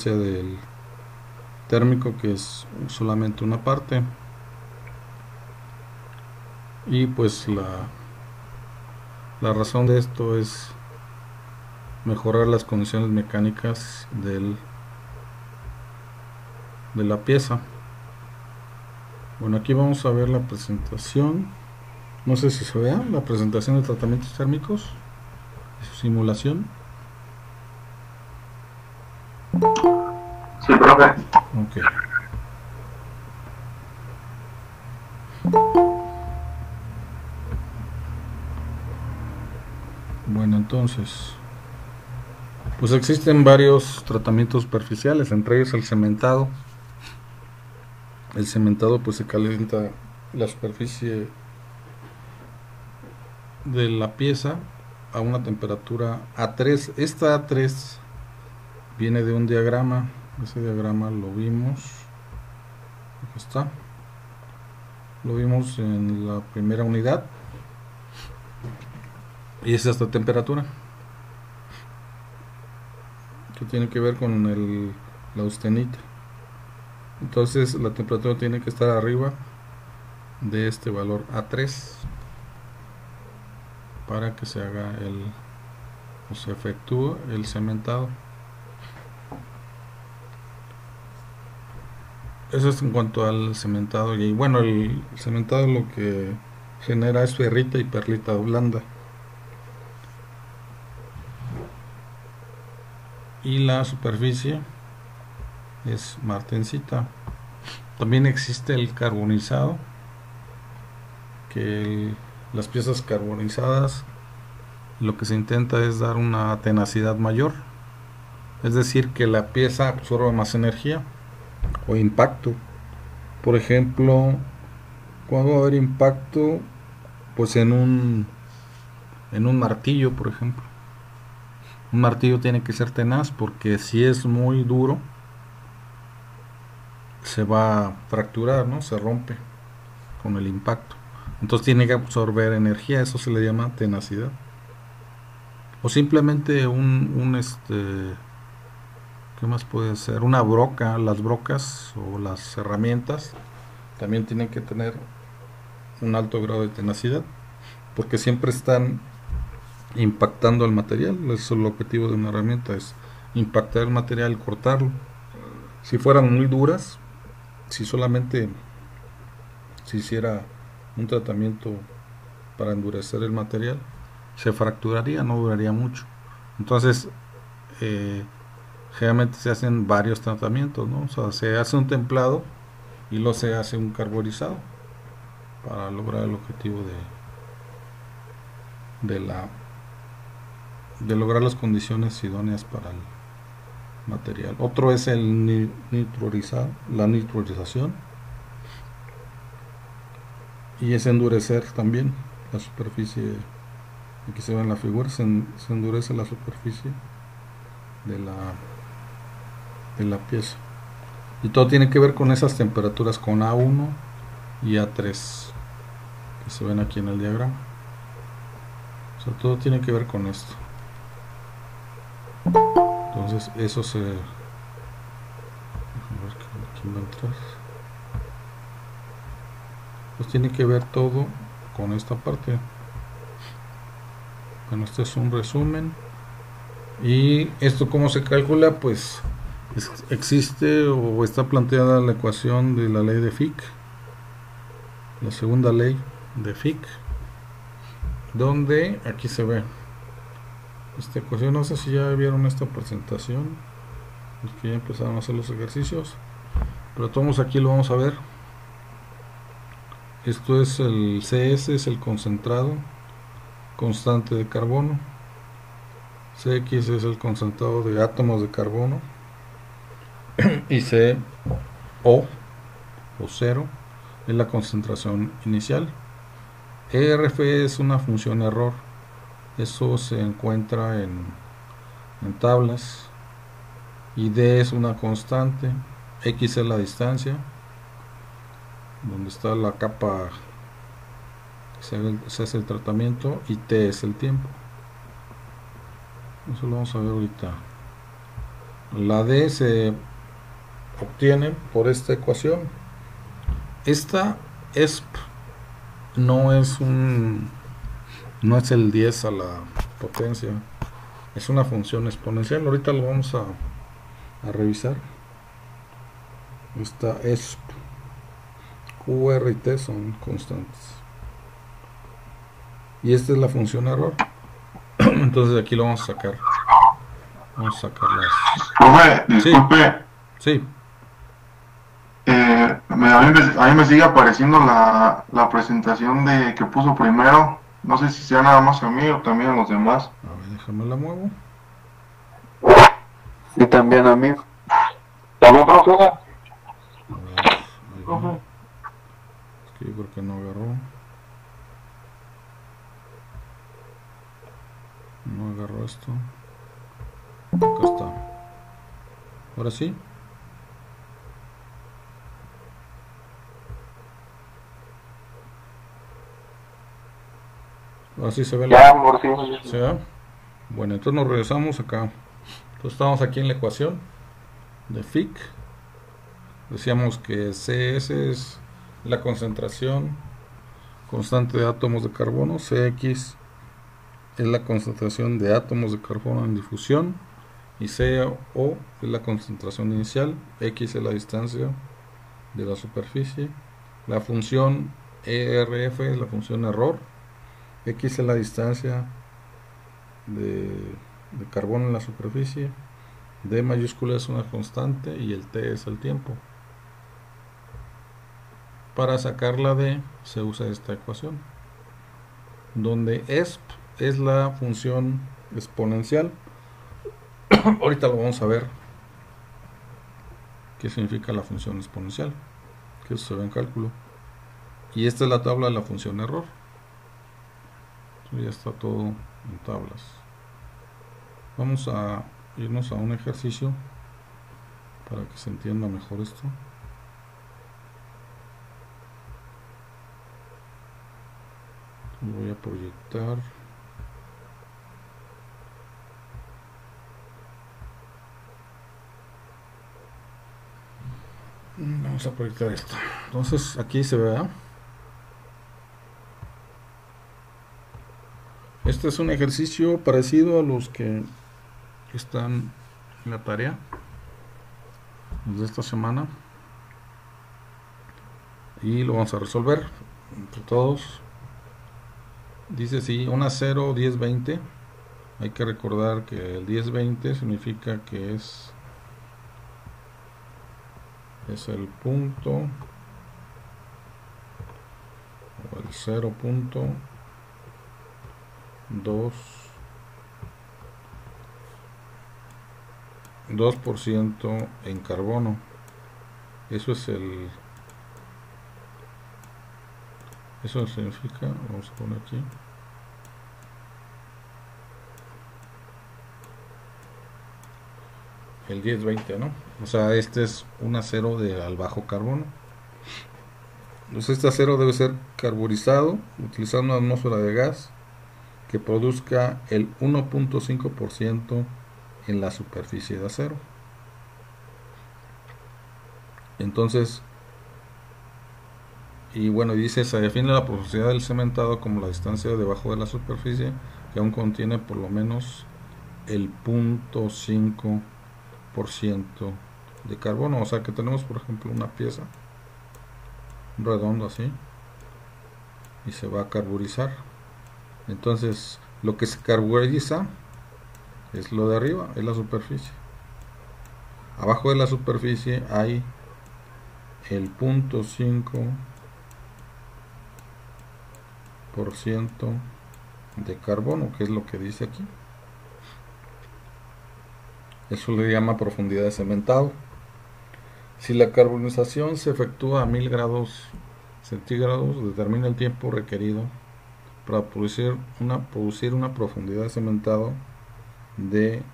diferencia del térmico, que es solamente una parte. Y pues la razón de esto es mejorar las condiciones mecánicas de la pieza. Bueno, aquí vamos a ver la presentación. No sé si se vea la presentación de tratamientos térmicos y su simulación. Sí, profe. Ok. Bueno, entonces, pues existen varios tratamientos superficiales, entre ellos el cementado. El cementado pues se calienta la superficie de la pieza a una temperatura A3. Esta A3 viene de un diagrama. Ese diagrama lo vimos. Aquí está. Lo vimos en la primera unidad. Y es esta temperatura, que tiene que ver con la austenita. Entonces la temperatura tiene que estar arriba de este valor A3 para que se haga o se efectúe el cementado. Eso es en cuanto al cementado. Y bueno, el cementado lo que genera es ferrita y perlita blanda. Y la superficie es martensita. También existe el carbonizado, que las piezas carbonizadas lo que se intenta es dar una tenacidad mayor, es decir, que la pieza absorba más energía o impacto. Por ejemplo, cuando va a haber impacto, pues en un martillo, por ejemplo. Un martillo tiene que ser tenaz, porque si es muy duro se va a fracturar, ¿no? Se rompe con el impacto. Entonces tiene que absorber energía, eso se le llama tenacidad. O simplemente ¿qué más puede ser? Una broca. Las brocas o las herramientas también tienen que tener un alto grado de tenacidad, porque siempre están impactando el material. Eso es el objetivo de una herramienta, es impactar el material y cortarlo. Si fueran muy duras, si solamente se hiciera un tratamiento para endurecer el material, se fracturaría, no duraría mucho. Entonces, eh, generalmente se hacen varios tratamientos, ¿no? O sea, se hace un templado y luego se hace un carbonizado para lograr el objetivo de la de lograr las condiciones idóneas para el material. Otro es el la nitrorización, y es endurecer también la superficie. Aquí se ve en la figura, se endurece la superficie de la pieza. Y todo tiene que ver con esas temperaturas, con A1 y A3, que se ven aquí en el diagrama. O sea, todo tiene que ver con esto. Entonces eso se... Déjame ver quién va a entrar. Pues tiene que ver todo con esta parte. Bueno, este es un resumen. Y esto cómo se calcula, pues existe o está planteada la ecuación de la ley de Fick, la segunda ley de Fick, donde aquí se ve esta ecuación. No sé si ya vieron esta presentación, los que ya empezaron a hacer los ejercicios, pero todos aquí lo vamos a ver. Esto es el CS, es el concentrado constante de carbono. CX es el concentrado de átomos de carbono. Y CO o 0 es la concentración inicial. ERF es una función error. Eso se encuentra en tablas. Y D es una constante. X es la distancia, donde está la capa que se hace el tratamiento, y T es el tiempo. Eso lo vamos a ver ahorita La D se obtiene por esta ecuación. Esta ESP no es el 10 a la potencia, es una función exponencial. Ahorita lo vamos a revisar. Esta ESP, Q, R y T son constantes. Y esta es la función error. Entonces aquí lo vamos a sacar. Vamos a sacar las... Profe, disculpe. Sí. A mí me sigue apareciendo la presentación de que puso primero. No sé si sea nada más a mí o también a los demás. A ver, déjame la muevo. Y también a mí. ¿También, profe? A ver, ahí va. Es que yo creo que no agarró. No agarró esto. Acá está. Ahora sí. Ahora sí se ve Ya, la... amor, sí. ¿Se ve? Bueno, entonces nos regresamos acá. Entonces estamos aquí en la ecuación de Fick. Decíamos que CS es la concentración constante de átomos de carbono. CX es la concentración de átomos de carbono en difusión. Y CO es la concentración inicial. X es la distancia de la superficie. La función ERF es la función error. X es la distancia de carbono en la superficie. D mayúscula es una constante y el T es el tiempo. Para sacar la D se usa esta ecuación, donde ESP es la función exponencial. Ahorita lo vamos a ver qué significa la función exponencial, que eso se ve en cálculo. Y esta es la tabla de la función error. Ya está todo en tablas. Vamos a irnos a un ejercicio para que se entienda mejor esto. Lo voy a proyectar. Vamos a proyectar esto. Entonces aquí se ve. Este es un ejercicio parecido a los que están en la tarea de esta semana. Y lo vamos a resolver entre todos. Dice así, una 0, 10, 20. Hay que recordar que el 10, 20 significa que es el punto o el 0.2% en carbono. Eso significa, vamos a poner aquí, el 10-20, ¿no? O sea, este es un acero al bajo carbono. Entonces este acero debe ser carburizado utilizando una atmósfera de gas que produzca el 1.5% en la superficie de acero. Entonces, y bueno, dice, se define la porosidad del cementado como la distancia debajo de la superficie que aún contiene por lo menos el 0.5% de carbono. O sea que tenemos, por ejemplo, una pieza redonda así y se va a carburizar. Entonces lo que se carburiza es lo de arriba, es la superficie. Abajo de la superficie hay el 0.5% de carbono, que es lo que dice aquí. Eso le llama profundidad de cementado. Si la carbonización se efectúa a 1000 grados centígrados, determina el tiempo requerido para producir una profundidad de cementado de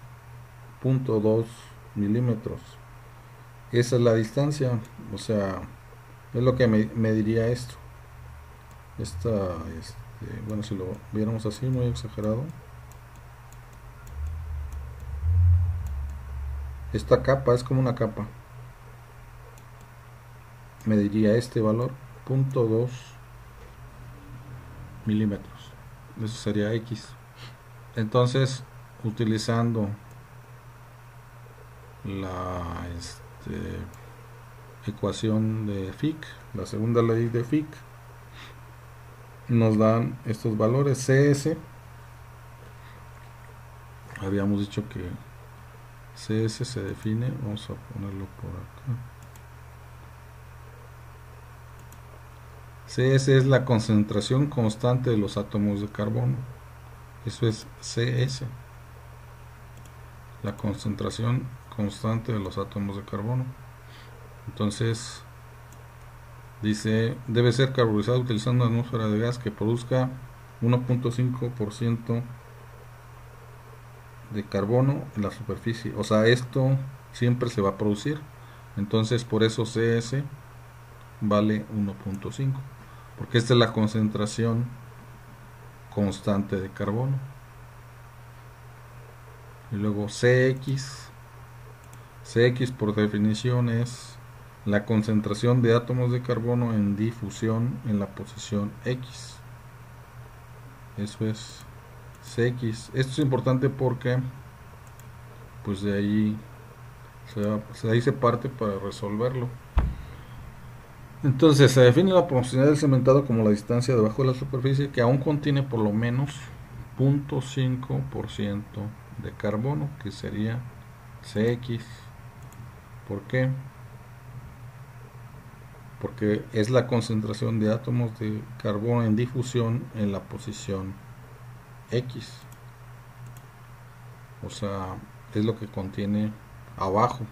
0.2 milímetros. Esa es la distancia, o sea, es lo que me diría esto. Bueno, si lo viéramos así, muy exagerado, Esta capa es como una capa. Mediría este valor 0.2 milímetros. Eso sería X. Entonces, utilizando la ecuación de Fick, la segunda ley de Fick, nos dan estos valores. CS, habíamos dicho que CS se define, vamos a ponerlo por acá. CS es la concentración constante de los átomos de carbono. Eso es CS, la concentración constante de los átomos de carbono. Entonces dice, debe ser carburizado utilizando una atmósfera de gas que produzca 1.5% de carbono en la superficie. O sea, esto siempre se va a producir. Entonces por eso CS vale 1.5, porque esta es la concentración constante de carbono. Y luego CX por definición es la concentración de átomos de carbono en difusión en la posición X. Eso es CX. Esto es importante porque pues de ahí se parte para resolverlo. Entonces se define la profundidad del cementado como la distancia debajo de la superficie que aún contiene por lo menos 0.5% de carbono, que sería CX. ¿Por qué? Porque es la concentración de átomos de carbono en difusión en la posición X. O sea, es lo que contiene abajo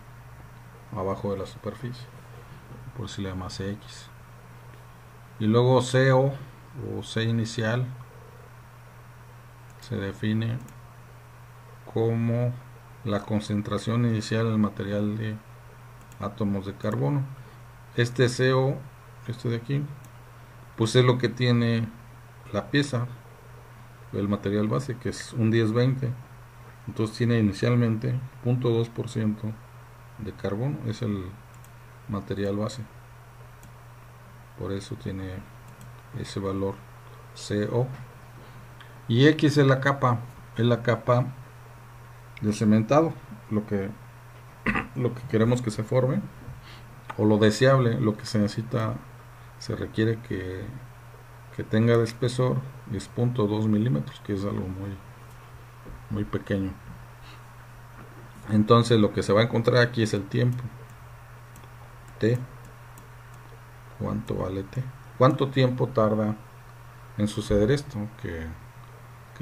de la superficie. Por si le llama CX. Y luego CO o C inicial se define como la concentración inicial del material de átomos de carbono. Este CO, este de aquí, pues es lo que tiene la pieza, el material base, que es un 10-20. Entonces tiene inicialmente 0.2% de carbono, es el material base. Por eso tiene ese valor CO. Y X es la capa de cementado, lo que queremos que se forme, o lo deseable, lo que se necesita, se requiere que tenga de espesor es 0.2 milímetros, que es algo muy pequeño. Entonces lo que se va a encontrar aquí es el tiempo, T. ¿Cuánto vale T? ¿Cuánto tiempo tarda en suceder esto? Que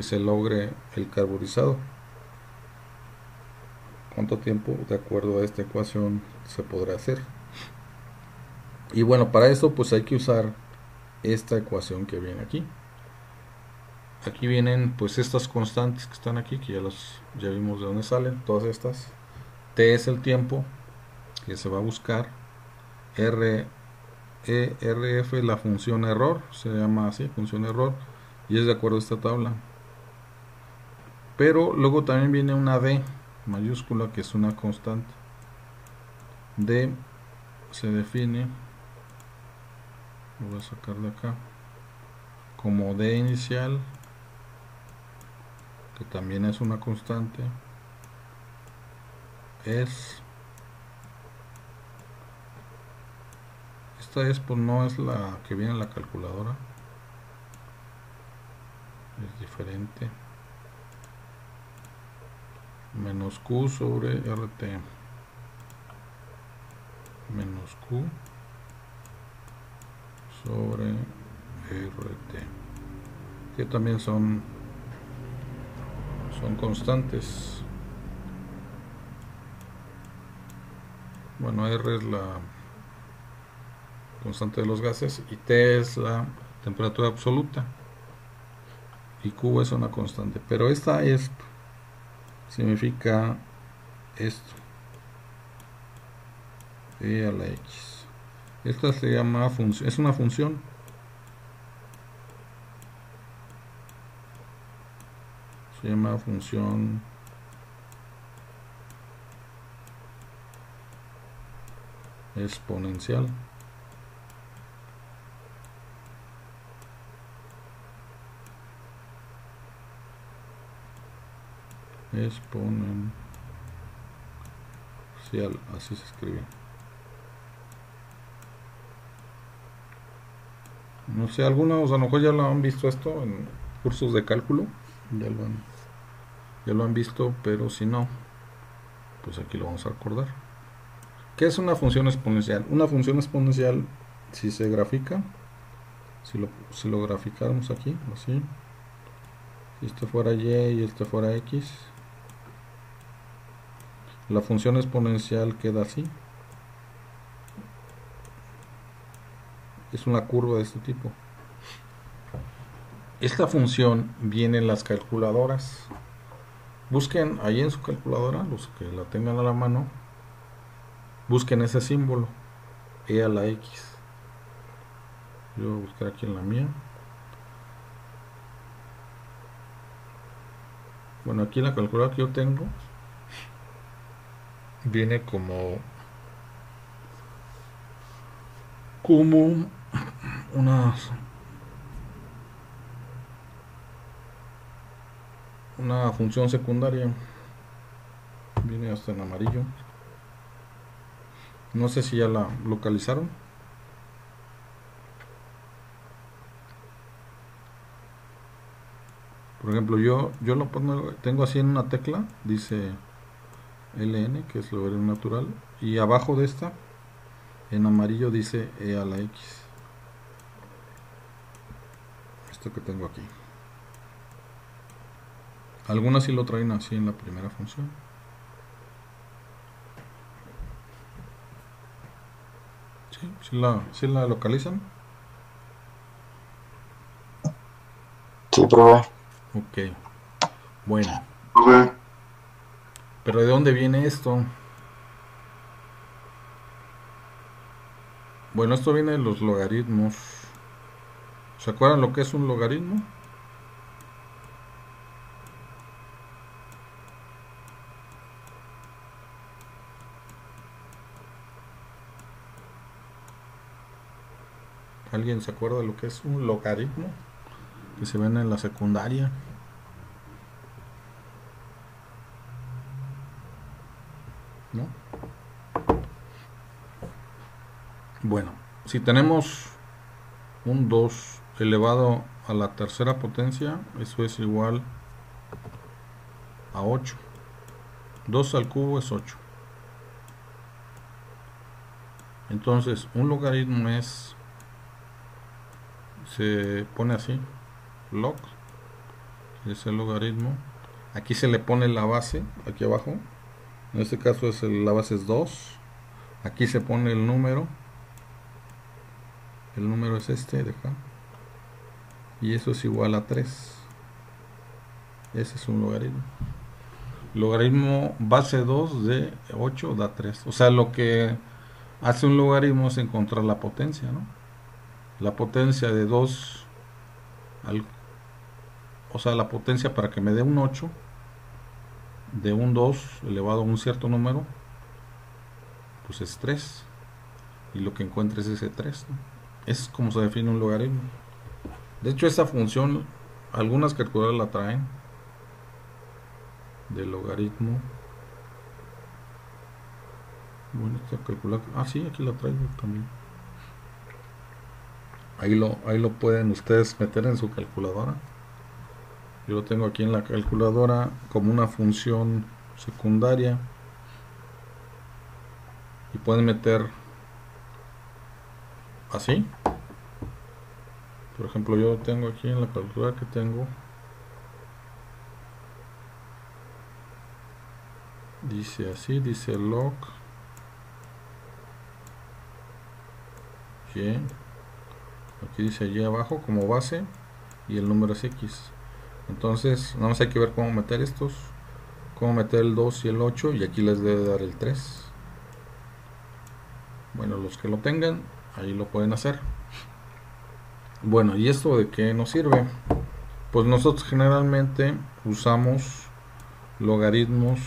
se logre el carburizado. ¿Cuánto tiempo, de acuerdo a esta ecuación, se podrá hacer? Y bueno, para eso pues hay que usar esta ecuación que viene aquí. Aquí vienen pues estas constantes que están aquí, que ya vimos de dónde salen, todas estas. T es el tiempo que se va a buscar. RF es la función error, se llama así, función error, y es de acuerdo a esta tabla. Pero luego también viene una D mayúscula, que es una constante. D se define, lo voy a sacar de acá, como D inicial, que también es una constante, esta pues no es la que viene en la calculadora, es diferente, menos Q sobre RT, menos Q sobre RT, que también son constantes. Bueno, R es la constante de los gases y T es la temperatura absoluta y Q es una constante, pero esta significa esto, E a la X. Esta se llama función, es una función. Se llama función exponencial. Exponencial, así se escribe. No sé, algunos a lo mejor ya lo han visto esto en cursos de cálculo, ya lo han visto, pero si no, pues aquí lo vamos a recordar. ¿Qué es una función exponencial? Una función exponencial, si se grafica, si lo graficáramos aquí, así, si esto fuera y y esto fuera x, la función exponencial queda así. Es una curva de este tipo. Esta función viene en las calculadoras. Busquen ahí en su calculadora, los que la tengan a la mano, busquen ese símbolo, e a la x. Yo voy a buscar aquí en la mía. Bueno, aquí en la calculadora que yo tengo viene como una función secundaria. Viene hasta en amarillo. No sé si ya la localizaron. Por ejemplo, yo lo tengo así en una tecla, dice ln, que es logaritmo natural, y abajo de esta, en amarillo, dice e a la x. Esto que tengo aquí. Algunas sí lo traen así en la primera función. ¿Sí la localizan? Sí, profe. Ok. Bueno. Ok. ¿Pero de dónde viene esto? Bueno, esto viene de los logaritmos. ¿Se acuerdan lo que es un logaritmo? ¿Alguien se acuerda de lo que es un logaritmo? Que se ven en la secundaria. ¿No? Bueno, si tenemos un 2 elevado a la tercera potencia, eso es igual a 8. 2 al cubo es 8. Entonces, un logaritmo se pone así, log, es el logaritmo. Aquí se le pone la base, aquí abajo. En este caso la base es 2. Aquí se pone el número. El número es este de acá. Y eso es igual a 3. Ese es un logaritmo. Logaritmo base 2 de 8 da 3. O sea, lo que hace un logaritmo es encontrar la potencia, ¿no? La potencia de 2 o sea, la potencia para que me dé un 8 de un 2 elevado a un cierto número, pues es 3. Y lo que encuentre es ese 3, ¿no? Es como se define un logaritmo. De hecho, esta función, algunas calculadoras la traen de logaritmo. Bueno, esta calculadora, sí, aquí la traigo también. Ahí lo pueden ustedes meter en su calculadora. Yo lo tengo aquí en la calculadora como una función secundaria. Y pueden meter así. Por ejemplo, yo tengo aquí en la calculadora que tengo, dice así, dice log y aquí dice allí abajo como base y el número es x. Entonces nada más hay que ver cómo meter estos, cómo meter el 2 y el 8, y aquí les debe dar el 3. Bueno, los que lo tengan ahí lo pueden hacer. Bueno, ¿y esto de qué nos sirve? Pues nosotros generalmente usamos logaritmos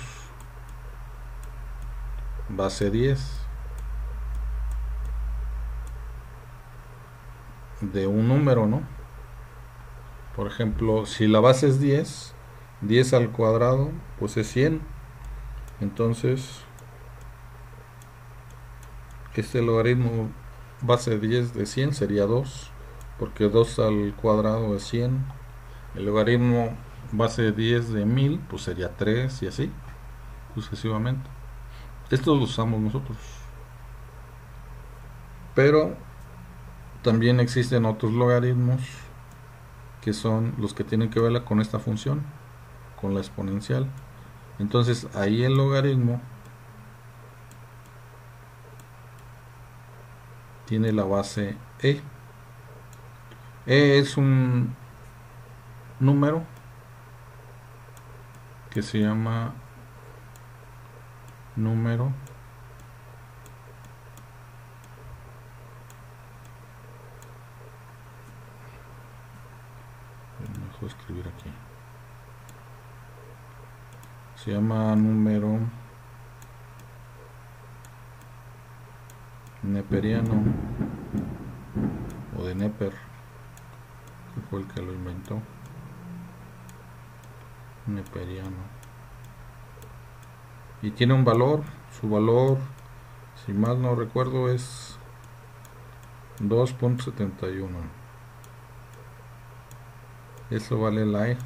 base 10. de un número, ¿no? Por ejemplo, si la base es 10, 10 al cuadrado, pues es 100. Entonces, este logaritmo base 10 de 100 sería 2, porque 2 al cuadrado es 100. El logaritmo base 10 de 1000, pues sería 3 y así, sucesivamente. Estos lo usamos nosotros. Pero también existen otros logaritmos que son los que tienen que ver con esta función, con la exponencial. Entonces ahí el logaritmo tiene la base e. E es un número que se llama número mejor escribir aquí, se llama número neperiano o de Neper, que fue el que lo inventó. Neperiano, y tiene un valor, su valor, si mal no recuerdo, es 2.71. Eso vale la E.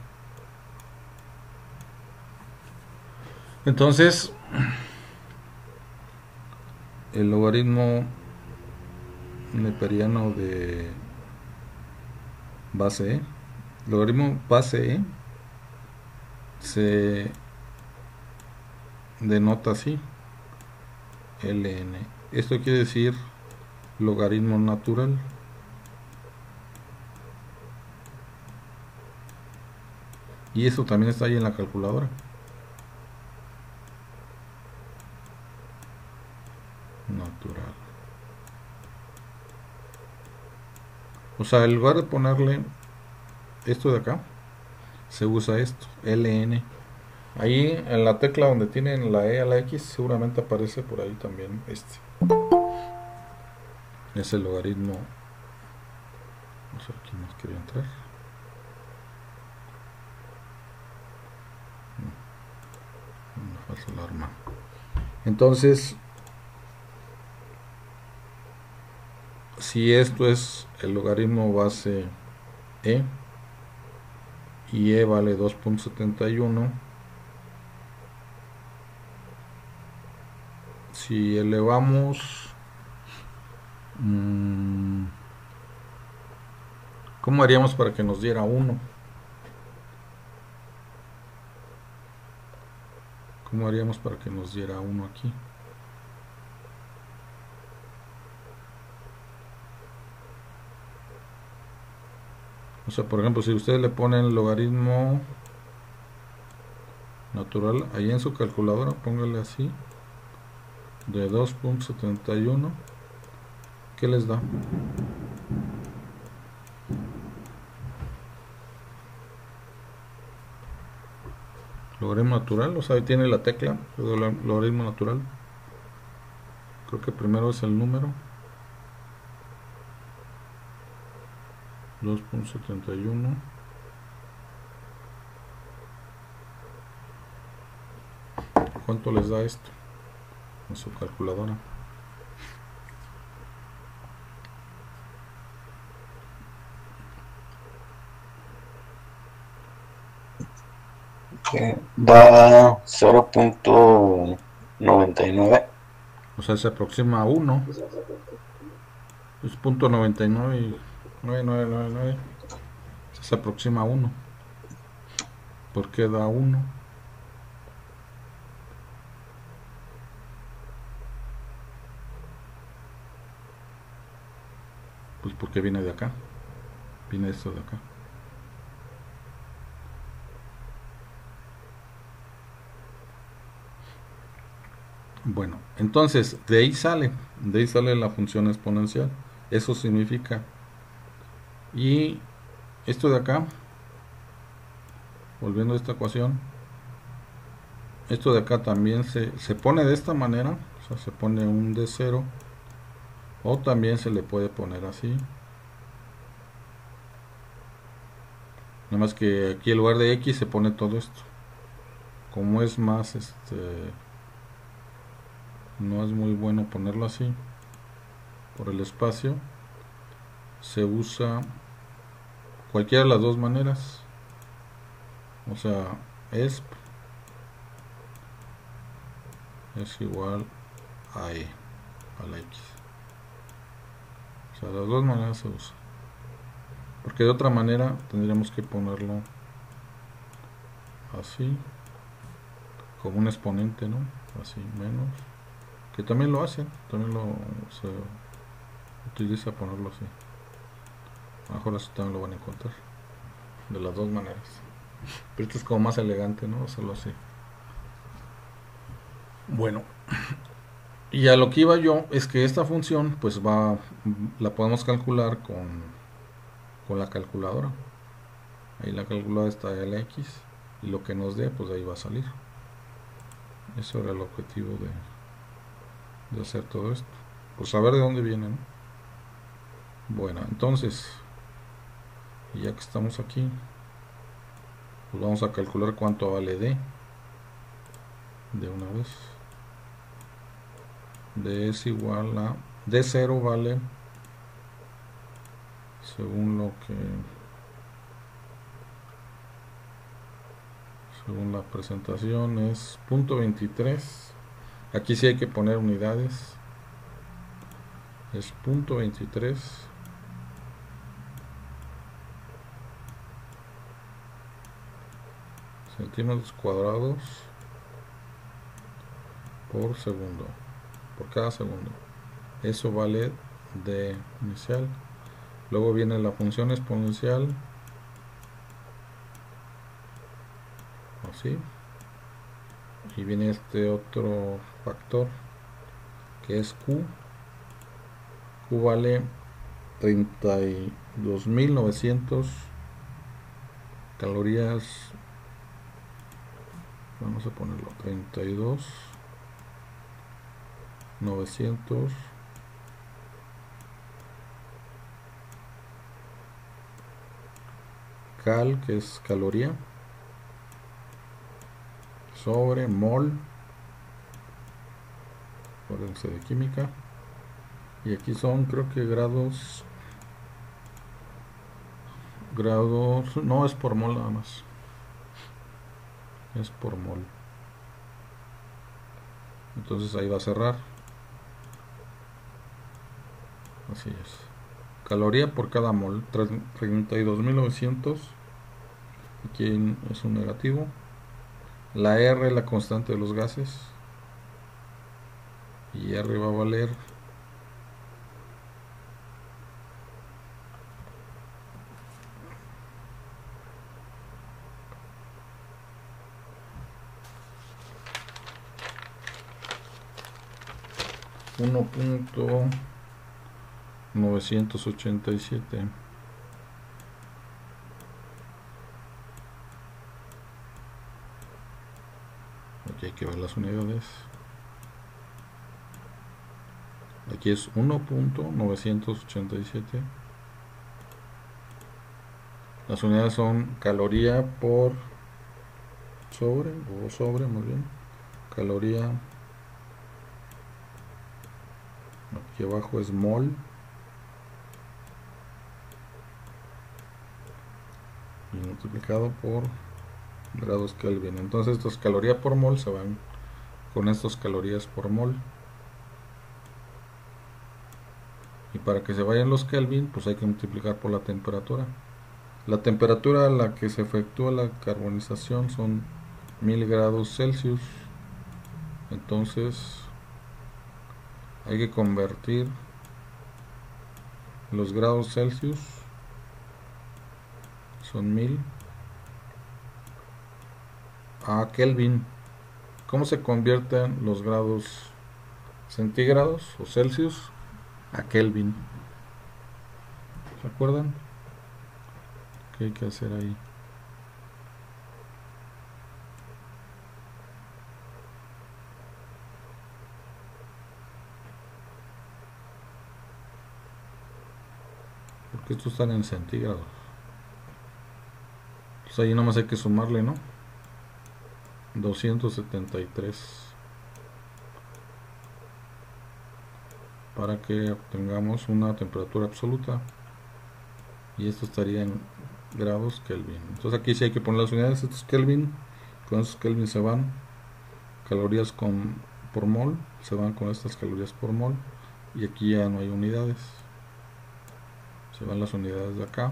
Entonces, el logaritmo neperiano de base E, logaritmo base E, se denota así, ln. Esto quiere decir logaritmo natural. Y eso también está ahí en la calculadora. Natural. O sea, en lugar de ponerle esto de acá, se usa esto, ln. Ahí en la tecla donde tienen la E a la X, seguramente aparece por ahí también este. Es el logaritmo. No sé quién más quería entrar. Me falta el arma. Entonces, si esto es el logaritmo base E y E vale 2.71, si elevamos, ¿cómo haríamos para que nos diera 1? ¿Cómo haríamos para que nos diera 1 aquí? O sea, por ejemplo, si ustedes le ponen logaritmo natural, ahí en su calculadora, póngale así, de 2.71, ¿qué les da? Logaritmo natural, o sea, ahí tiene la tecla, logaritmo natural. Creo que primero es el número. 2.71. ¿Cuánto les da esto? En su calculadora. Da 0.99. O sea, se aproxima a 1. Es .99 y 9999. Se aproxima a 1. ¿Por qué da 1? Pues porque viene de acá. Viene esto de acá. Bueno, entonces de ahí sale la función exponencial. Eso significa. Y esto de acá, volviendo a esta ecuación, esto de acá también se pone de esta manera, o sea, se pone un D0, o también se le puede poner así, Nada más que aquí en lugar de X se pone todo esto. Como es más, no es muy bueno ponerlo así, por el espacio, se usa cualquiera de las dos maneras. O sea, esp es igual a E, a la X. O sea, las dos maneras se usa. Porque de otra manera tendríamos que ponerlo así, como un exponente, ¿no? Así, menos. Que también lo hacen, también se utiliza ponerlo así. A lo mejor así también lo van a encontrar. De las dos maneras. Pero esto es como más elegante, ¿no? Hacerlo así. Bueno, y a lo que iba yo es que esta función, pues la podemos calcular con la calculadora. Ahí la calculadora está de la X y lo que nos dé, pues de ahí va a salir. Eso era el objetivo de hacer todo esto. Pues saber de dónde viene, ¿no? Bueno, entonces, ya que estamos aquí, pues vamos a calcular cuánto vale D de una vez. D es igual a D0 vale, según la presentación, es .23. Aquí sí hay que poner unidades. Es .23 centímetros cuadrados por segundo, por cada segundo. Eso vale de inicial. Luego viene la función exponencial, así, y viene este otro factor que es Q. Q vale 32.900 calorías. Vamos a ponerlo 32.900 cal, que es caloría, sobre mol, acuérdense de química, y aquí son, creo que grados, no es por mol nada más, es por mol. Entonces ahí va a cerrar, así es, caloría por cada mol, 32.900. Aquí es un negativo. La R es la constante de los gases, y R va a valer 1.987. Aquí hay que ver las unidades. Aquí es 1.987. Las unidades son caloría por sobre, muy bien. Caloría. Aquí abajo es mol. Y multiplicado por grados Kelvin. Entonces estos calorías por mol se van con estos calorías por mol. Y para que se vayan los Kelvin, pues hay que multiplicar por la temperatura. La temperatura a la que se efectúa la carbonización son 1000 grados Celsius. Entonces hay que convertir los grados Celsius, son 1000, a Kelvin. ¿Cómo se convierten los grados centígrados o Celsius a Kelvin? ¿Se acuerdan? ¿Qué hay que hacer ahí? Porque estos están en centígrados. Pues ahí nomás hay que sumarle, ¿no? 273 para que obtengamos una temperatura absoluta, y esto estaría en grados Kelvin. Entonces aquí sí hay que poner las unidades. Esto es Kelvin, con esos Kelvin se van calorías por mol, se van con estas calorías por mol, y aquí ya no hay unidades, se van las unidades de acá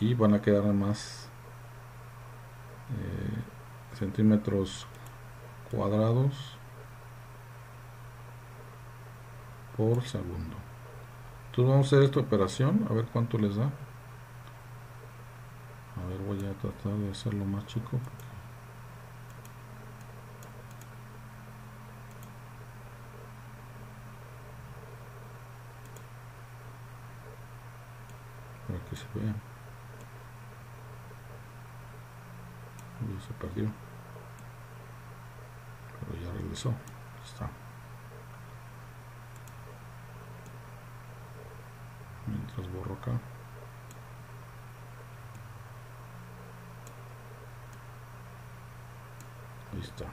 y van a quedar más centímetros cuadrados por segundo. Entonces vamos a hacer esta operación a ver cuánto les da. A ver, voy a tratar de hacerlo más chico para que se vea. Ya se perdió, pero ya regresó. Está. Mientras borro acá. Ahí está.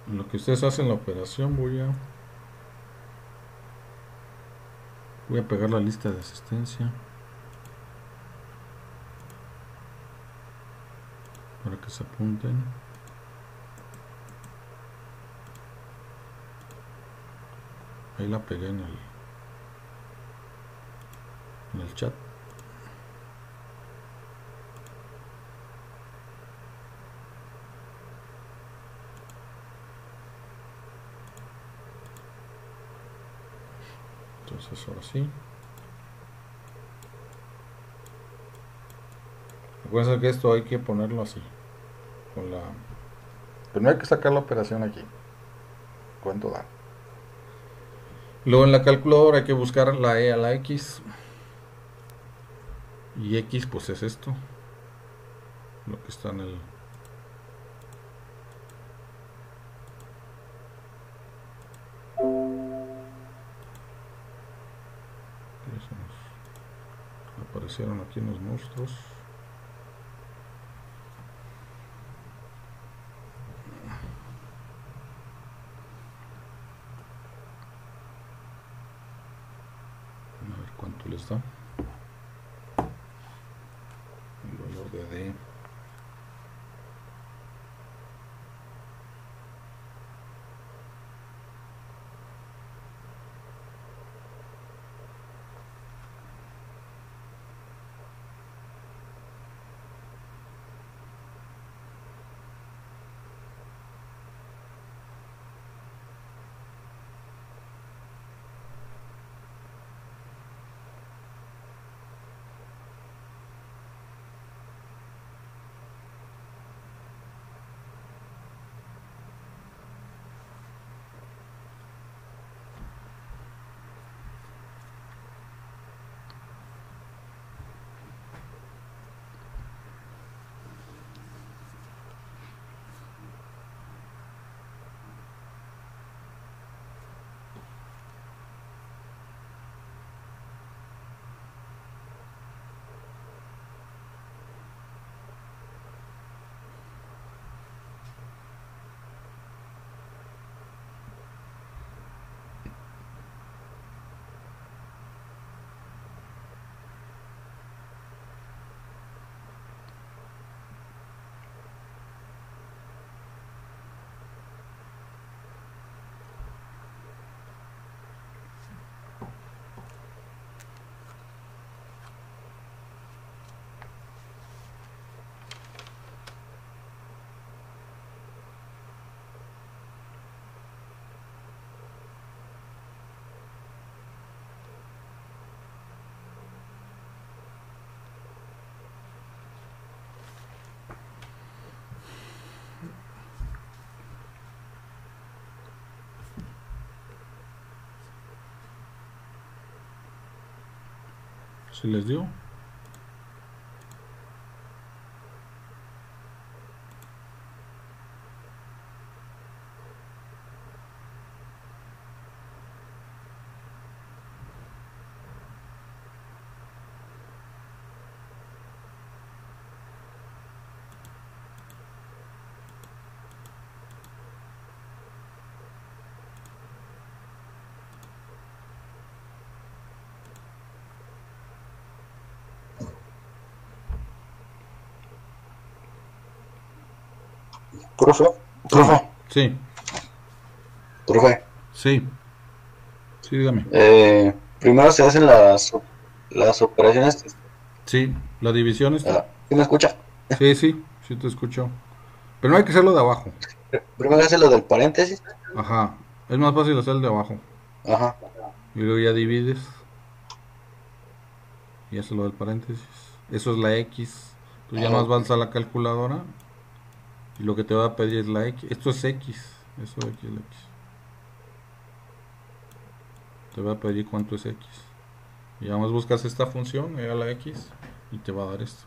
En lo que ustedes hacen la operación, voy a pegar la lista de asistencia para que se apunten. Ahí la pegué en el chat. Entonces ahora sí. Recuerden que esto hay que ponerlo así. Primero hay que sacar la operación aquí. ¿Cuánto da? Luego en la calculadora hay que buscar la E a la X. Y X pues es esto. Lo que está en el... Aparecieron aquí unos monstruos. A ver cuánto les da. El valor de D. ¿Se les dio? Profe, profe, Sí, profe. sí, sí, dígame. Primero se hacen las operaciones. Sí, la división está. ¿Sí me escucha? Sí, sí, sí te escucho. Pero no hay que hacerlo de abajo. Primero hace lo del paréntesis. Ajá. Es más fácil hacer el de abajo. Ajá. Y luego ya divides y haces lo del paréntesis. Eso es la X. Tú ya Ah, más ok. vas a la calculadora y lo que te va a pedir es la X. Esto es X. Eso de aquí es la X. Te va a pedir cuánto es X. Y además buscas esta función, a la X, y te va a dar esto.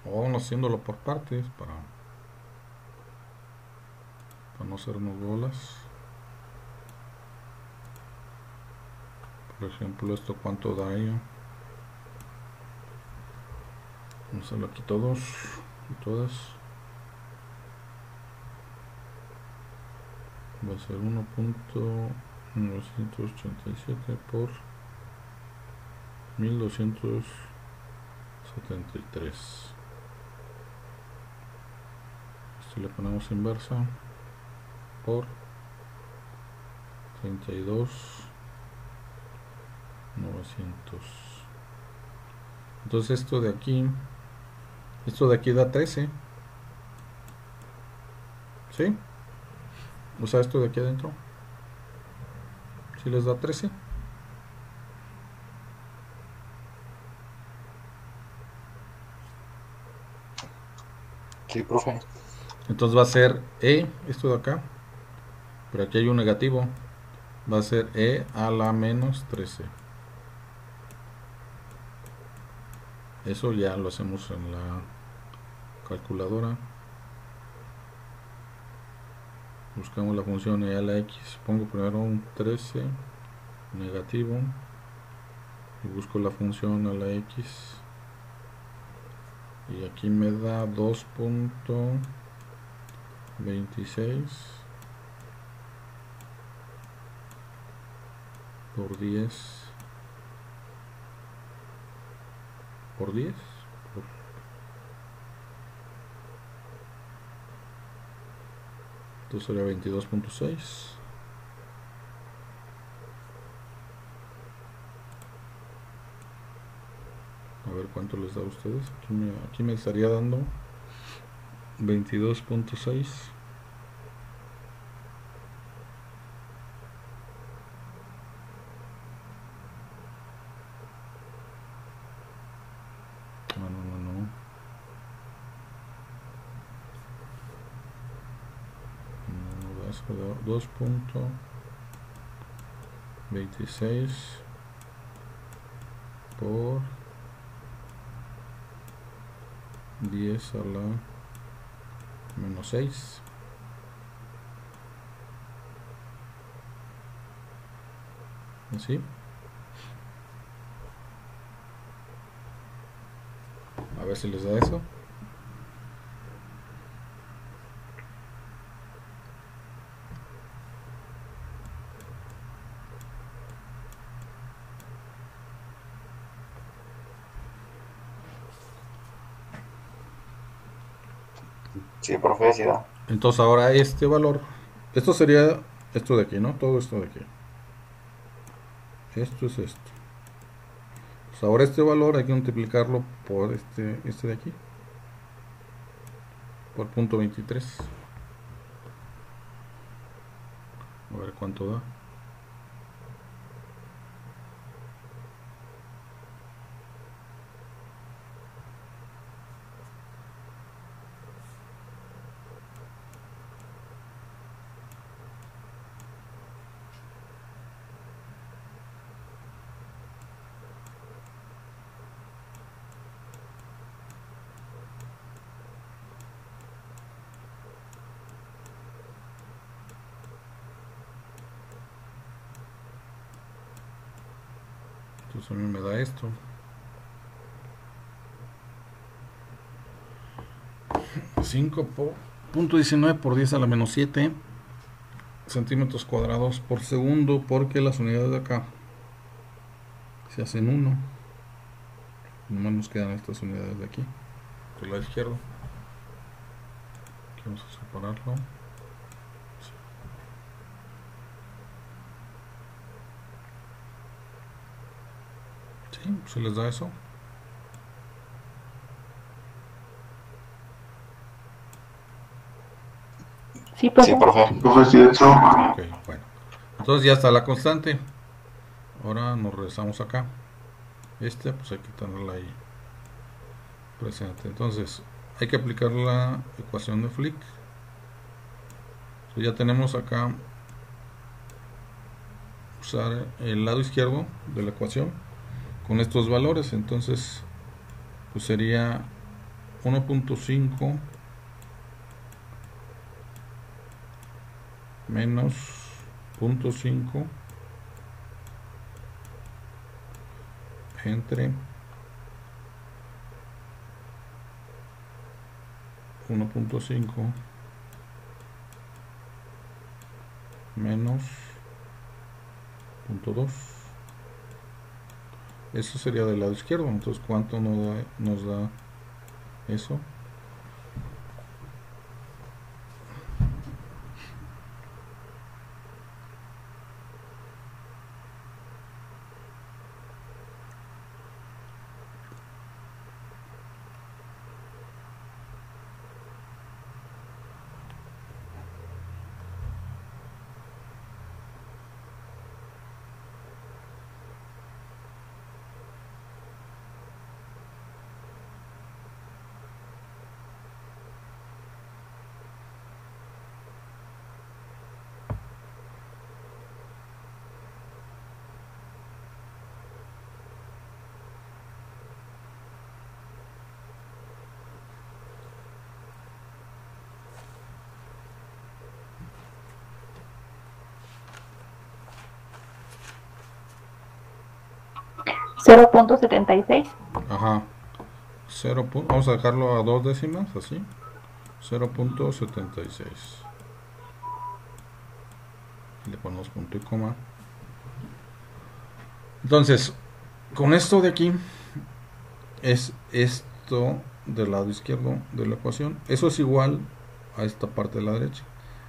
O vamos haciéndolo por partes para no hacernos bolas. Por ejemplo, esto cuánto da ahí. Vamos a hacerlo aquí todos y todas. Va a ser 1.987 por 1273. Esto le ponemos inversa por 32.900. Entonces esto de aquí da 13. ¿Sí? O sea, esto de aquí adentro. ¿Sí les da 13? Sí, profe. Entonces va a ser esto de acá. Pero aquí hay un negativo. Va a ser a la menos 13. Eso ya lo hacemos en la calculadora. Buscamos la función a la x. Pongo primero un 13 negativo. Y busco la función a la x. Y aquí me da 2.26 por 10 por 10 por... Entonces sería 22.6. A ver cuánto les da a ustedes. Aquí me estaría dando 22.6. No, no, no, no. 2.26 por 10 a la menos 6. Así. A ver si les da eso. Sí, profe, sí da. Entonces ahora este valor, esto sería esto de aquí, ¿no? Todo esto de aquí. Esto es esto. Pues ahora este valor hay que multiplicarlo por este de aquí. Por punto 23. A ver cuánto da. Entonces a mí me da esto. 5.19 por 10 a la menos 7 centímetros cuadrados por segundo, porque las unidades de acá se hacen uno. Nomás nos quedan estas unidades de aquí, del lado izquierdo. Aquí vamos a separarlo. Sí, se les da eso. Sí, profe. Sí, profe. Profe, sí, eso. Ok, bueno. Entonces ya está la constante. Ahora nos regresamos acá. Pues hay que tenerla ahí presente. Entonces hay que aplicar la ecuación de Flick. Entonces, ya tenemos acá usar el lado izquierdo de la ecuación con estos valores. Entonces pues sería 1.5 menos 0.5 entre 1.5 menos 0.2. Eso sería del lado izquierdo. Entonces, ¿cuánto nos da eso? ¿0.76? Ajá. Vamos a dejarlo a 2 décimas, así. 0.76. Le ponemos punto y coma. Entonces, con esto de aquí es esto del lado izquierdo de la ecuación. Eso es igual a esta parte de la derecha.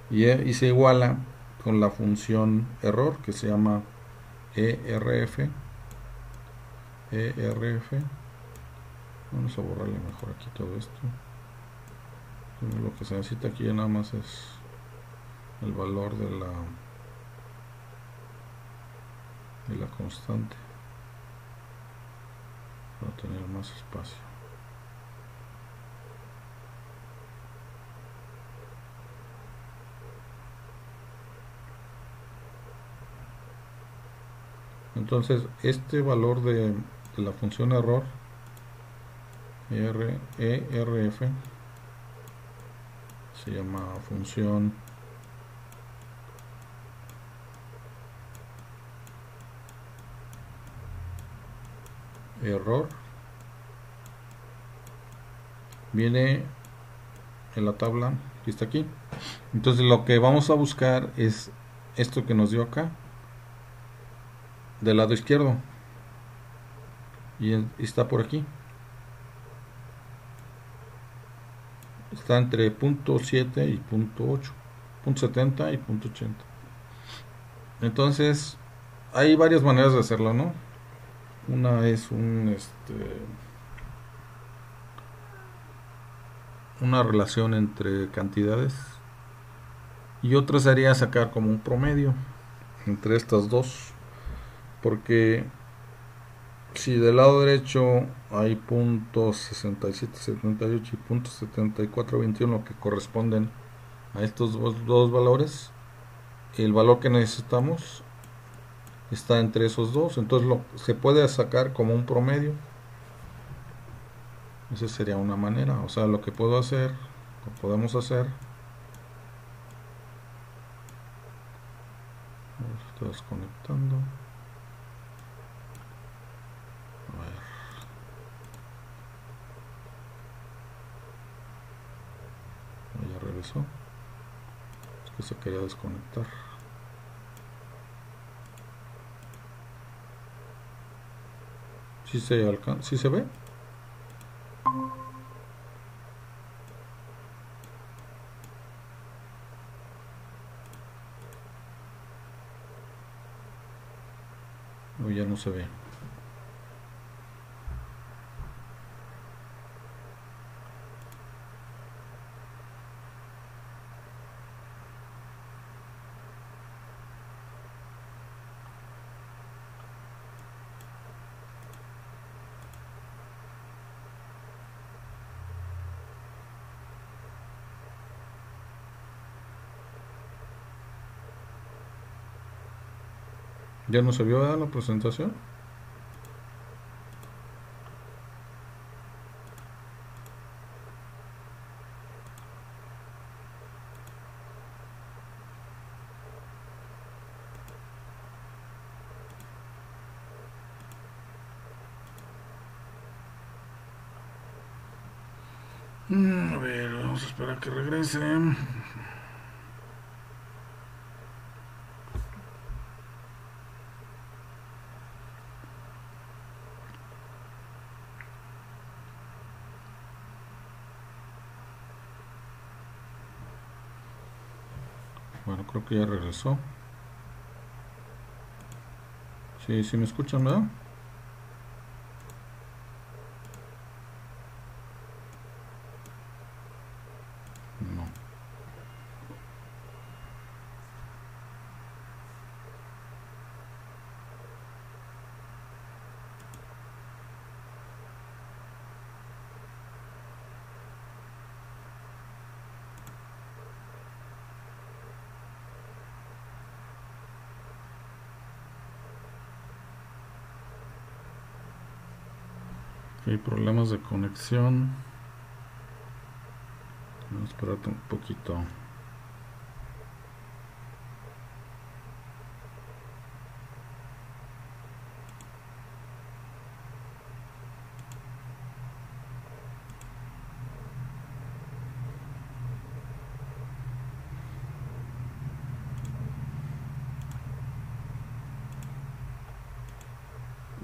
Y se iguala con la función error que se llama ERF. Vamos a borrarle mejor aquí todo esto. Lo que se necesita aquí ya nada más es el valor de la constante para tener más espacio. Entonces este valor de la función error ERF se llama función error, viene en la tabla que está aquí. Entonces lo que vamos a buscar es esto que nos dio acá del lado izquierdo y está por aquí, está entre .7 y .8, .70 y .80. entonces hay varias maneras de hacerlo, ¿no? Una es una relación entre cantidades y otra sería sacar como un promedio entre estas dos, porque si del lado derecho hay .6778 y .7421 que corresponden a estos dos valores, el valor que necesitamos está entre esos dos, entonces se puede sacar como un promedio. Esa sería una manera. O sea, lo que podemos hacer, estoy desconectando. A ver. Ya regresó. Es que se quería desconectar. ¿Sí se ve? O ya no se ve. ¿Ya no se vio, ¿verdad, la presentación? A ver, vamos a esperar a que regrese. Bueno, creo que ya regresó. Sí, sí me escuchan, ¿verdad? No. Hay problemas de conexión. Vamos a esperar un poquito.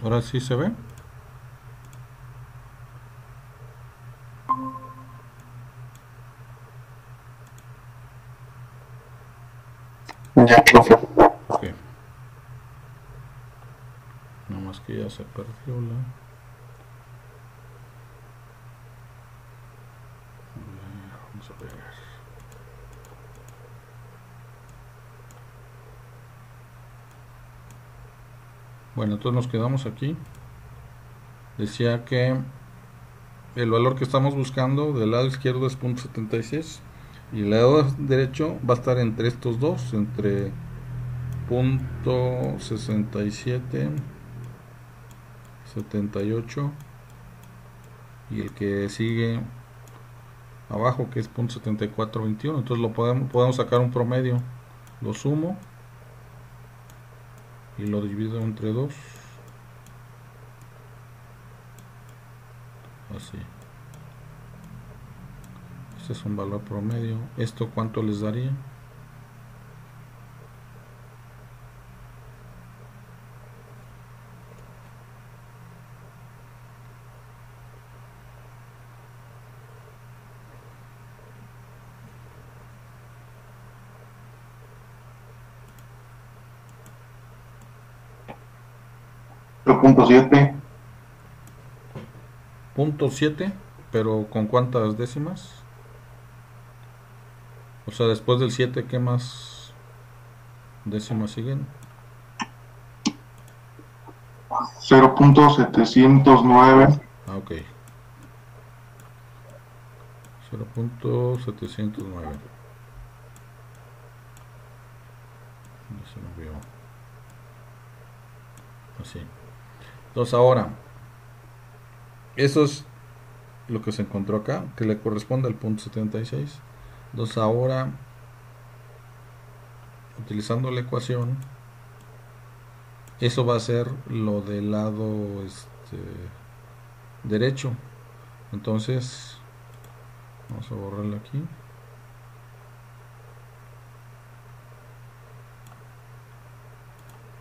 Ahora sí se ve. Ya, profe. Ok. Nada más que ya se perdió la... Vamos a ver. Bueno, entonces nos quedamos aquí. Decía que el valor que estamos buscando del lado izquierdo es 0.76 y el lado derecho va a estar entre estos dos, entre 0.67, 78 y el que sigue abajo, que es 0.7421. Entonces lo podemos sacar un promedio, lo sumo y lo divido entre 2, así. Este es un valor promedio. ¿Esto cuánto les daría? Punto 7. 0.7, pero ¿con cuántas décimas? O sea, después del 7, ¿qué más décimas siguen? 0.709. Ah, ok. 0.709. Ya se me vio. Así. Entonces ahora, eso es lo que se encontró acá, que le corresponde al punto 76. Entonces ahora, utilizando la ecuación, eso va a ser lo del lado derecho. Entonces, vamos a borrarlo aquí.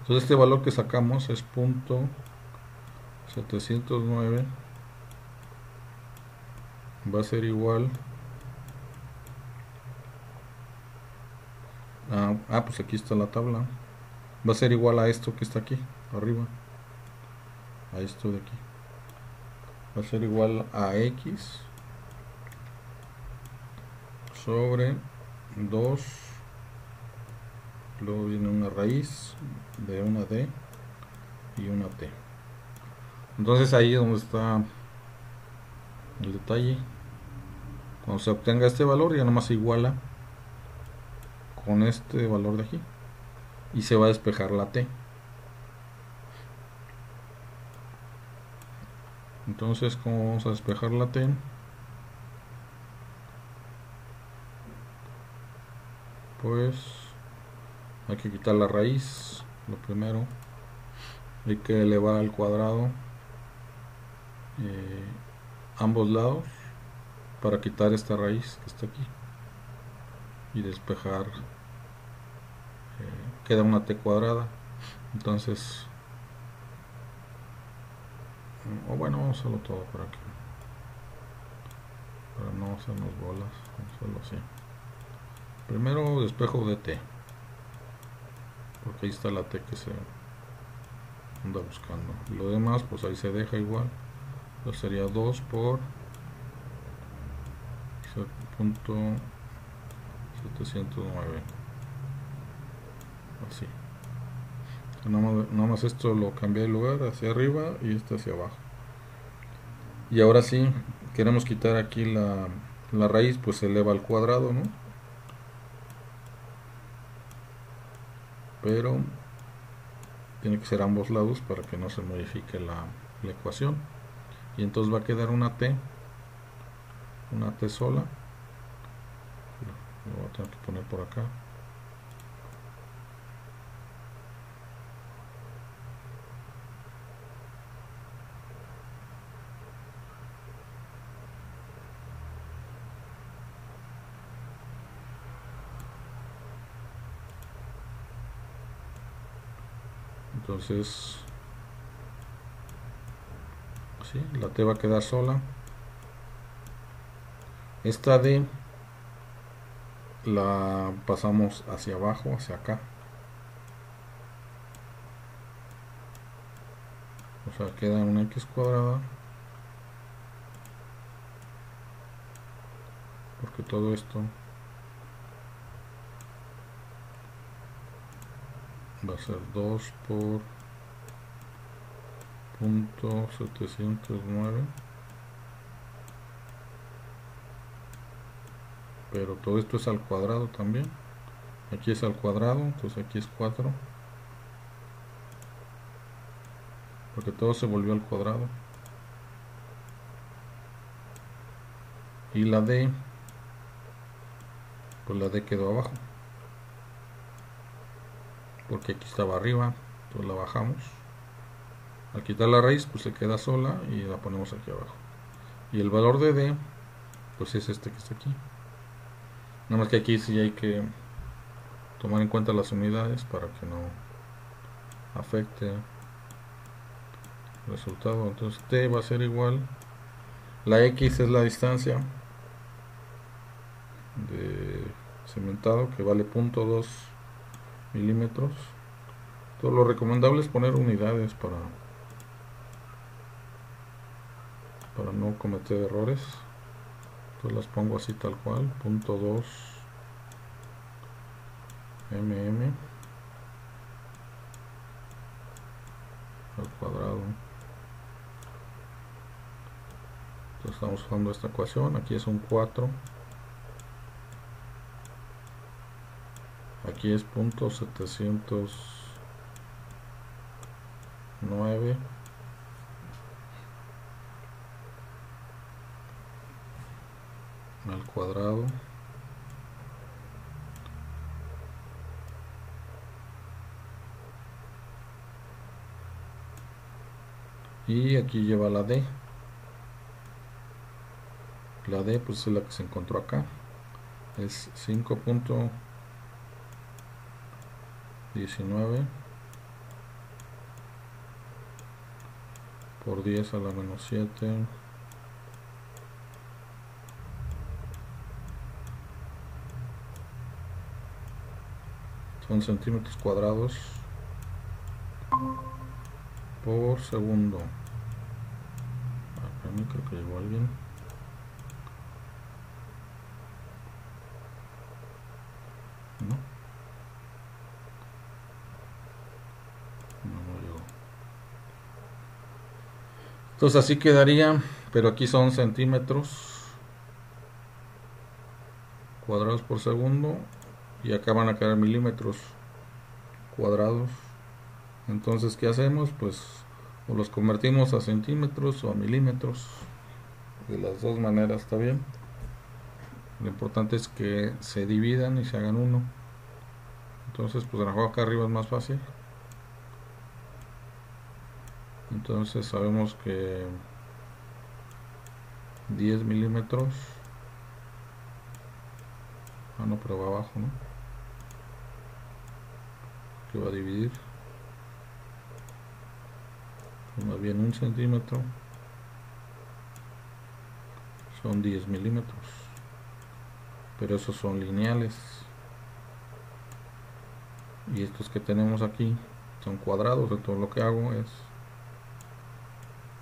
Entonces este valor que sacamos es 709 va a ser igual pues aquí está la tabla. Va a ser igual a esto que está aquí arriba, a esto de aquí. Va a ser igual a x sobre 2, luego viene una raíz de una d y una t. Entonces ahí es donde está el detalle. Cuando se obtenga este valor, ya nomás se iguala con este valor de aquí y se va a despejar la t. Entonces, ¿cómo vamos a despejar la t? Pues hay que quitar la raíz, lo primero. Hay que elevar al cuadrado ambos lados para quitar esta raíz que está aquí y despejar. Queda una t cuadrada. Entonces, o bueno, vamos a hacerlo todo por aquí para no hacernos bolas, solo así. Primero despejo de t, porque ahí está la t que se anda buscando. Lo demás pues ahí se deja igual. Entonces sería 2 por 0.709, así. Nada más esto lo cambié de lugar hacia arriba y este hacia abajo. Y ahora sí, queremos quitar aquí la raíz, pues se eleva al cuadrado, ¿no? Pero tiene que ser ambos lados para que no se modifique la ecuación. Y entonces va a quedar una t sola. Lo voy a tener que poner por acá. Entonces, ¿sí? La t va a quedar sola. Esta d la pasamos hacia abajo, hacia acá. O sea, queda una x cuadrada. Porque todo esto va a ser 2 por 0.709, pero todo esto es al cuadrado también. Aquí es al cuadrado, entonces aquí es 4, porque todo se volvió al cuadrado. Y la d, pues la d quedó abajo, porque aquí estaba arriba, entonces la bajamos. Al quitar la raíz, pues se queda sola y la ponemos aquí abajo. Y el valor de d, pues es este que está aquí. Nada más que aquí sí hay que tomar en cuenta las unidades para que no afecte el resultado. Entonces t va a ser igual, la x es la distancia de cimentado, que vale 0.2 milímetros. Todo lo recomendable es poner unidades para no cometer errores. Entonces las pongo así tal cual, 0.2 mm al cuadrado. Entonces estamos usando esta ecuación. Aquí es un 4, aquí es 0.709 al cuadrado. Y aquí lleva la d. La d pues es la que se encontró acá. Es 5.19 por 10 a la menos 7. Son centímetros cuadrados por segundo. Para mí creo que llegó alguien. No. No llegó. Entonces así quedaría, pero aquí son centímetros cuadrados por segundo y acá van a quedar milímetros cuadrados. Entonces, ¿qué hacemos? Pues o los convertimos a centímetros o a milímetros. De las dos maneras está bien. Lo importante es que se dividan y se hagan uno. Entonces, pues acá arriba es más fácil. Entonces sabemos que 10 milímetros. Ah, no, pero va abajo, ¿no? Que va a dividir. Pues más bien 1 centímetro. Son 10 milímetros. Pero esos son lineales. Y estos que tenemos aquí son cuadrados. Entonces lo que hago es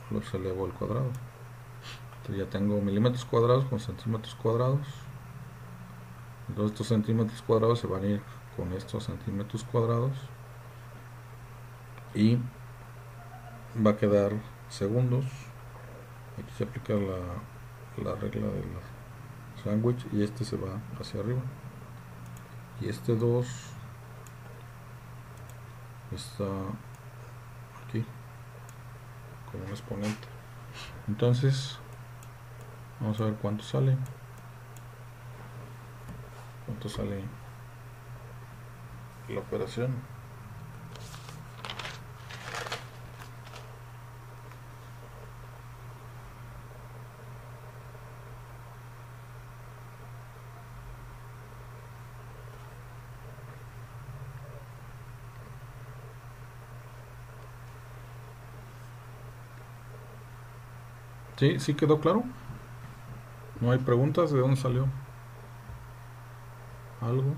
los elevo al cuadrado. Entonces ya tengo milímetros cuadrados con centímetros cuadrados. Entonces estos centímetros cuadrados se van a ir con estos centímetros cuadrados y va a quedar segundos. Aquí se aplica la regla del sándwich y este se va hacia arriba y este 2 está aquí como un exponente. Entonces vamos a ver cuánto sale la operación. ¿Sí? ¿Sí quedó claro? ¿No hay preguntas? ¿De dónde salió? ¿Algo?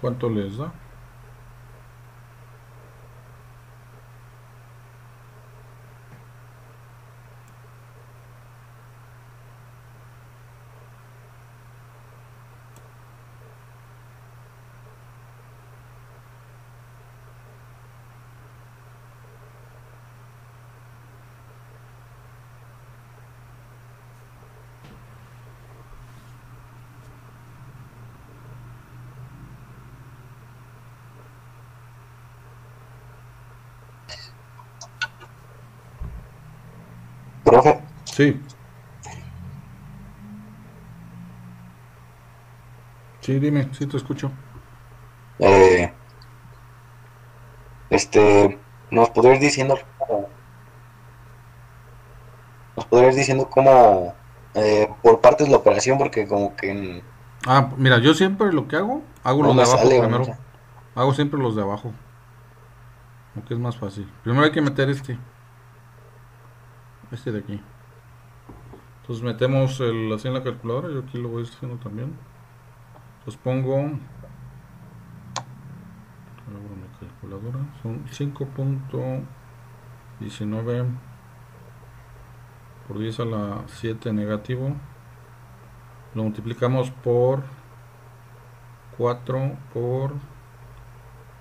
¿Cuánto les da? Profe, Sí, sí, dime, sí te escucho. eh, ¿nos podrías diciendo, nos podrías diciendo cómo por partes la operación? Porque como que Ah, mira, yo siempre lo que hago no los de me abajo sale o no primero. sé. Hago siempre los de abajo, aunque es más fácil. Primero hay que meter este de aquí. Entonces metemos así en la calculadora, yo aquí lo voy haciendo también. Entonces pongo, abro mi calculadora, son 5.19 por 10 a la 7 negativo. Lo multiplicamos por 4 por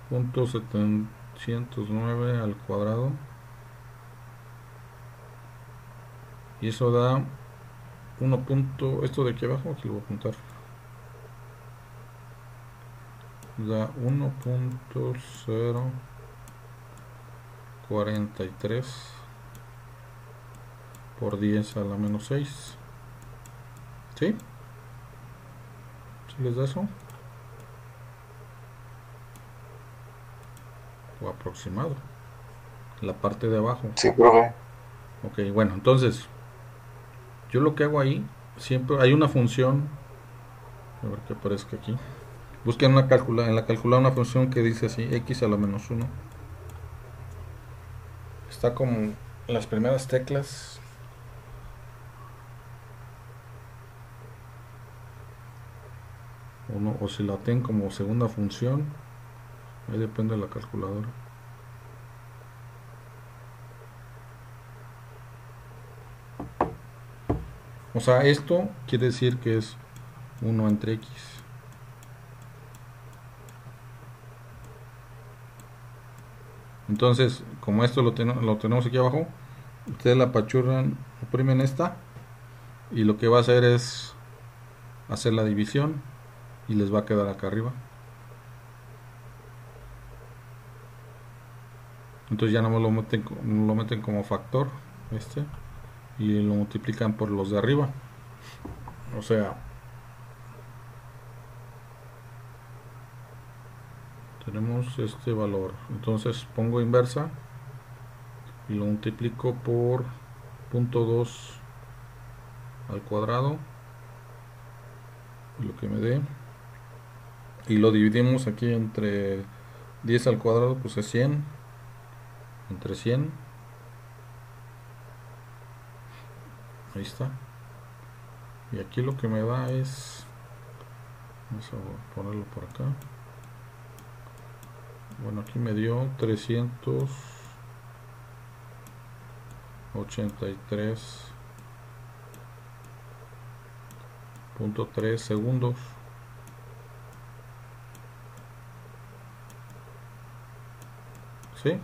0.709 al cuadrado. Y eso da 1. Esto de aquí abajo, aquí lo voy a apuntar. Da 1.043 por 10 a la menos 6. ¿Sí? ¿Sí les da eso? O aproximado. La parte de abajo. Sí, profe. Ok, bueno, entonces yo lo que hago ahí, siempre hay una función, a ver que aparezca aquí. Busquen en la calculadora una función que dice así, x a la menos 1. Está como en las primeras teclas. O si la tienen como segunda función. Ahí depende de la calculadora. O sea, esto quiere decir que es 1 entre x. Entonces, como esto lo tenemos aquí abajo, ustedes la apachurran, oprimen esta y lo que va a hacer es hacer la división y les va a quedar acá arriba. Entonces ya no lo meten como factor este y lo multiplican por los de arriba. O sea, tenemos este valor. Entonces pongo inversa y lo multiplico por 0.2 al cuadrado, lo que me dé, y lo dividimos aquí entre 10 al cuadrado, pues es 100, entre 100, ahí está. Y aquí lo que me da es, vamos a ponerlo por acá, bueno, aquí me dio 383.3 segundos. ¿Sí?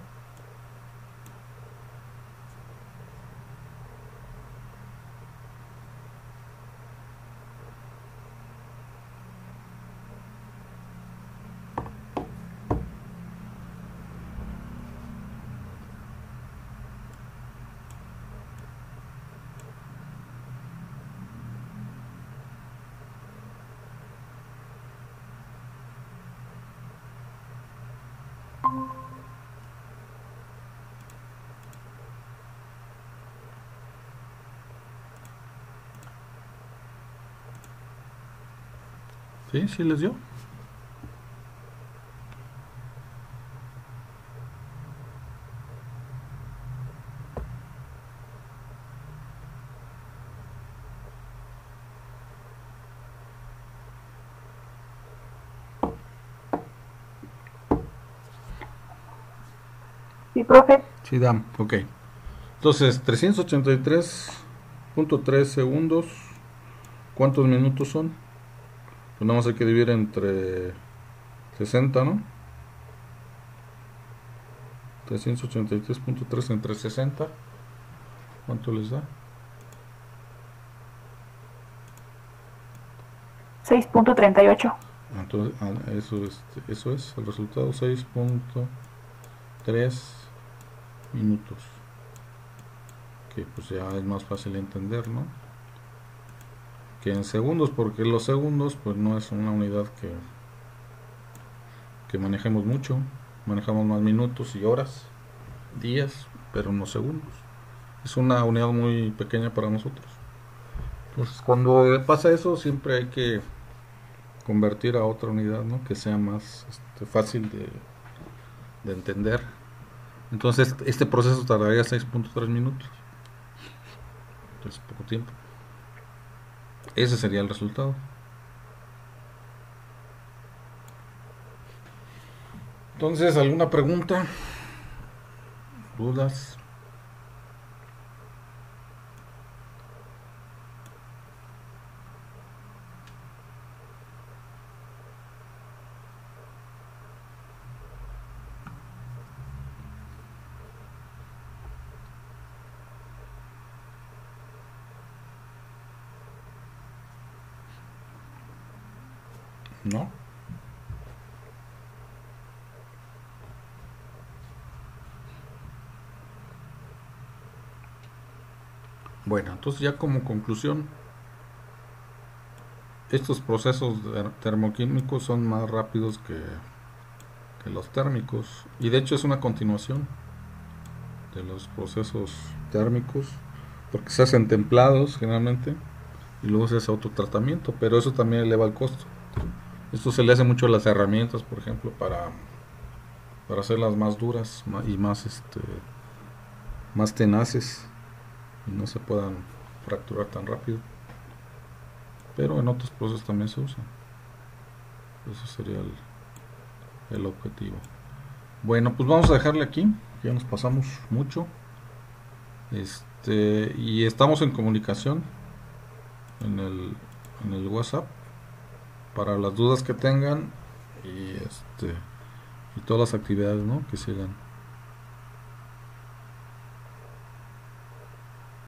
¿Sí? ¿Sí les dio? Sí, profe. Sí, da, ok. Entonces, 383.3 segundos. ¿Cuántos minutos son? Pues nada más hay que dividir entre 60, ¿no? 383.3 entre 60. ¿Cuánto les da? 6.38. Entonces, eso es el resultado, 6.3 minutos. Que pues ya es más fácil entender, ¿no? Que en segundos, porque los segundos pues no es una unidad que manejemos mucho. Manejamos más minutos y horas, días, pero no segundos. Es una unidad muy pequeña para nosotros. Entonces, cuando pasa eso, siempre hay que convertir a otra unidad, ¿no? Que sea más fácil de entender. Entonces, este proceso tardaría 6.3 minutos. Entonces, poco tiempo. Ese sería el resultado. Entonces, ¿alguna pregunta? ¿Dudas? ¿No? Bueno, entonces ya como conclusión, estos procesos termoquímicos son más rápidos que los térmicos, y de hecho es una continuación de los procesos térmicos, porque se hacen templados generalmente y luego se hace autotratamiento, pero eso también eleva el costo. Esto se le hace mucho a las herramientas, por ejemplo, para hacerlas más duras y más tenaces y no se puedan fracturar tan rápido, pero en otros procesos también se usa. Eso sería el objetivo. Bueno, pues vamos a dejarle aquí, ya nos pasamos mucho. Y estamos en comunicación en el WhatsApp para las dudas que tengan y todas las actividades, ¿no?, que sigan.